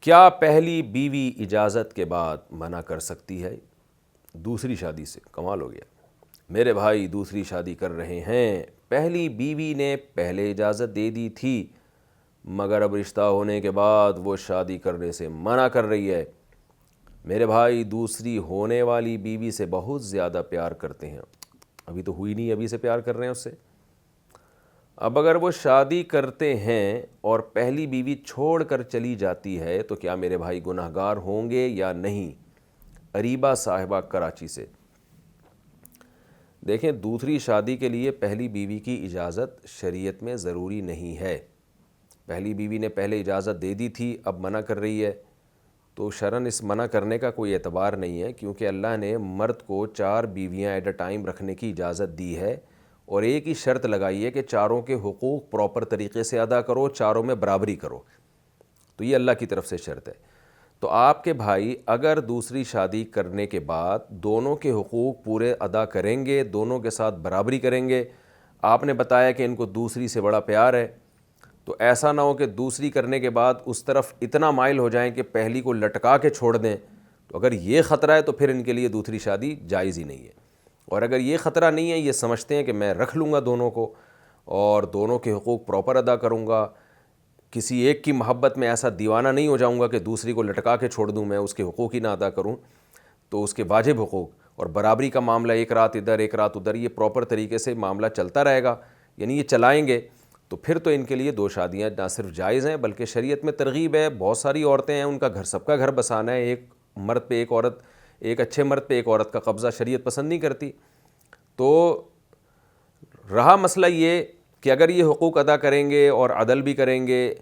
کیا پہلی بیوی اجازت کے بعد منع کر سکتی ہے دوسری شادی سے؟ کمال ہو گیا، میرے بھائی دوسری شادی کر رہے ہیں، پہلی بیوی نے پہلے اجازت دے دی تھی مگر اب رشتہ ہونے کے بعد وہ شادی کرنے سے منع کر رہی ہے۔ میرے بھائی دوسری ہونے والی بیوی سے بہت زیادہ پیار کرتے ہیں، ابھی تو ہوئی نہیں، ابھی سے پیار کر رہے ہیں اس سے۔ اب اگر وہ شادی کرتے ہیں اور پہلی بیوی چھوڑ کر چلی جاتی ہے تو کیا میرے بھائی گنہگار ہوں گے یا نہیں؟ اریبہ صاحبہ کراچی سے۔ دیکھیں، دوسری شادی کے لیے پہلی بیوی کی اجازت شریعت میں ضروری نہیں ہے۔ پہلی بیوی نے پہلے اجازت دے دی تھی، اب منع کر رہی ہے تو شرعاً اس منع کرنے کا کوئی اعتبار نہیں ہے، کیونکہ اللہ نے مرد کو 4 بیویاں ایٹ اے ٹائم رکھنے کی اجازت دی ہے اور ایک ہی شرط لگائی ہے کہ چاروں کے حقوق پراپر طریقے سے ادا کرو، چاروں میں برابری کرو۔ تو یہ اللہ کی طرف سے شرط ہے۔ تو آپ کے بھائی اگر دوسری شادی کرنے کے بعد دونوں کے حقوق پورے ادا کریں گے، دونوں کے ساتھ برابری کریں گے، آپ نے بتایا کہ ان کو دوسری سے بڑا پیار ہے، تو ایسا نہ ہو کہ دوسری کرنے کے بعد اس طرف اتنا مائل ہو جائیں کہ پہلی کو لٹکا کے چھوڑ دیں۔ تو اگر یہ خطرہ ہے تو پھر ان کے لیے دوسری شادی جائز ہی نہیں ہے۔ اور اگر یہ خطرہ نہیں ہے، یہ سمجھتے ہیں کہ میں رکھ لوں گا دونوں کو اور دونوں کے حقوق پراپر ادا کروں گا، کسی ایک کی محبت میں ایسا دیوانہ نہیں ہو جاؤں گا کہ دوسری کو لٹکا کے چھوڑ دوں، میں اس کے حقوق ہی نہ ادا کروں، تو اس کے واجب حقوق اور برابری کا معاملہ ایک رات ادھر ایک رات ادھر، یہ پراپر طریقے سے معاملہ چلتا رہے گا، یعنی یہ چلائیں گے، تو پھر تو ان کے لیے 2 شادیاں نہ صرف جائز ہیں بلکہ شریعت میں ترغیب ہے۔ بہت ساری عورتیں ہیں، ان کا گھر، سب کا گھر بسانا ہے، ایک مرد پہ ایک عورت، ایک اچھے مرد پہ ایک عورت کا قبضہ شریعت پسند نہیں کرتی۔ تو رہا مسئلہ یہ کہ اگر یہ حقوق ادا کریں گے اور عدل بھی کریں گے،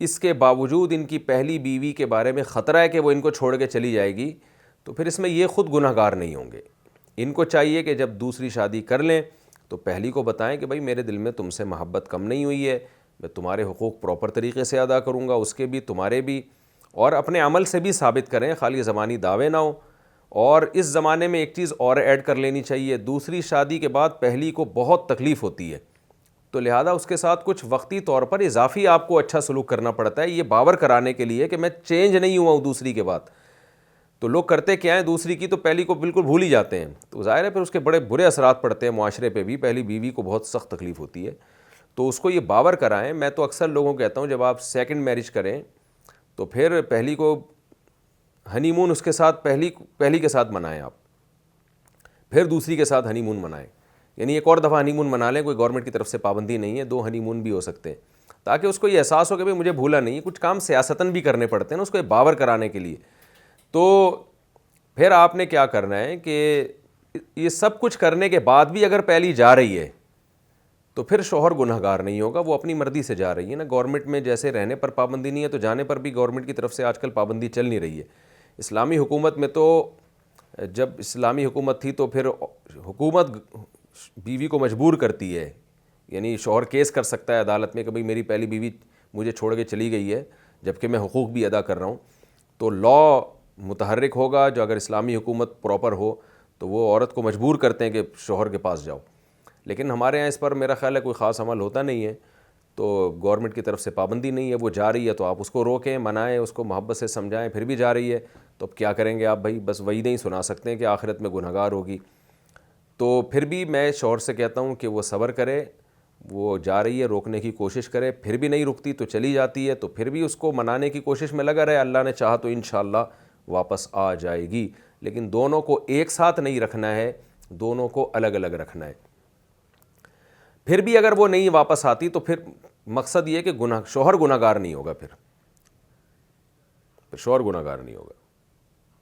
اس کے باوجود ان کی پہلی بیوی کے بارے میں خطرہ ہے کہ وہ ان کو چھوڑ کے چلی جائے گی، تو پھر اس میں یہ خود گنہگار نہیں ہوں گے۔ ان کو چاہیے کہ جب دوسری شادی کر لیں تو پہلی کو بتائیں کہ بھائی میرے دل میں تم سے محبت کم نہیں ہوئی ہے، میں تمہارے حقوق پراپر طریقے سے ادا کروں گا، اس کے بھی تمہارے بھی، اور اپنے عمل سے بھی ثابت کریں، خالی زبانی دعوے نہ ہوں۔ اور اس زمانے میں ایک چیز اور ایڈ کر لینی چاہیے، دوسری شادی کے بعد پہلی کو بہت تکلیف ہوتی ہے، تو لہذا اس کے ساتھ کچھ وقتی طور پر اضافی آپ کو اچھا سلوک کرنا پڑتا ہے، یہ باور کرانے کے لیے کہ میں چینج نہیں ہوا ہوں دوسری کے بعد۔ تو لوگ کرتے کیا ہیں، دوسری کی تو پہلی کو بالکل بھول ہی جاتے ہیں، تو ظاہر ہے پھر اس کے بڑے برے اثرات پڑتے ہیں معاشرے پہ بھی، پہلی بیوی کو بہت سخت تکلیف ہوتی ہے۔ تو اس کو یہ باور کرائیں۔ میں تو اکثر لوگوں کو کہتا ہوں جب آپ سیکنڈ میرج کریں تو پھر پہلی کو ہنی مون اس کے ساتھ پہلی کے ساتھ منائیں، آپ پھر دوسری کے ساتھ ہنی مون منائیں، یعنی ایک اور دفعہ ہنی مون منا لیں، کوئی گورنمنٹ کی طرف سے پابندی نہیں ہے، 2 ہنی مون بھی ہو سکتے ہیں، تاکہ اس کو یہ احساس ہو کہ بھئی مجھے بھولا نہیں۔ کچھ کام سیاستاً بھی کرنے پڑتے ہیں نا اس کو باور کرانے کے لیے۔ تو پھر آپ نے کیا کرنا ہے کہ یہ سب کچھ کرنے کے بعد بھی اگر پہلی جا رہی ہے تو پھر شوہر گنہگار نہیں ہوگا، وہ اپنی مرضی سے جا رہی ہے نا۔ گورنمنٹ میں جیسے رہنے پر پابندی نہیں ہے تو جانے پر بھی گورنمنٹ کی طرف سے آج کل پابندی چل نہیں رہی ہے۔ اسلامی حکومت میں تو جب اسلامی حکومت تھی تو پھر حکومت بیوی کو مجبور کرتی ہے، یعنی شوہر کیس کر سکتا ہے عدالت میں کہ بھئی میری پہلی بیوی مجھے چھوڑ کے چلی گئی ہے جبکہ میں حقوق بھی ادا کر رہا ہوں، تو لا متحرک ہوگا جو اگر اسلامی حکومت پراپر ہو تو وہ عورت کو مجبور کرتے ہیں کہ شوہر کے پاس جاؤ۔ لیکن ہمارے ہاں اس پر میرا خیال ہے کوئی خاص عمل ہوتا نہیں ہے، تو گورنمنٹ کی طرف سے پابندی نہیں ہے، وہ جا رہی ہے تو آپ اس کو روکیں، منائیں، اس کو محبت سے سمجھائیں، پھر بھی جا رہی ہے تو اب کیا کریں گے آپ بھائی؟ بس وہی نہیں سنا سکتے ہیں کہ آخرت میں گنہگار ہوگی۔ تو پھر بھی میں شوہر سے کہتا ہوں کہ وہ صبر کرے، وہ جا رہی ہے، روکنے کی کوشش کرے، پھر بھی نہیں رکتی تو چلی جاتی ہے، تو پھر بھی اس کو منانے کی کوشش میں لگا رہے، اللہ نے چاہا تو انشاءاللہ واپس آ جائے گی۔ لیکن دونوں کو ایک ساتھ نہیں رکھنا ہے، دونوں کو الگ الگ رکھنا ہے۔ پھر بھی اگر وہ نہیں واپس آتی تو پھر مقصد یہ کہ شوہر گنہگار نہیں ہوگا، پھر شوہر گنہگار نہیں ہوگا۔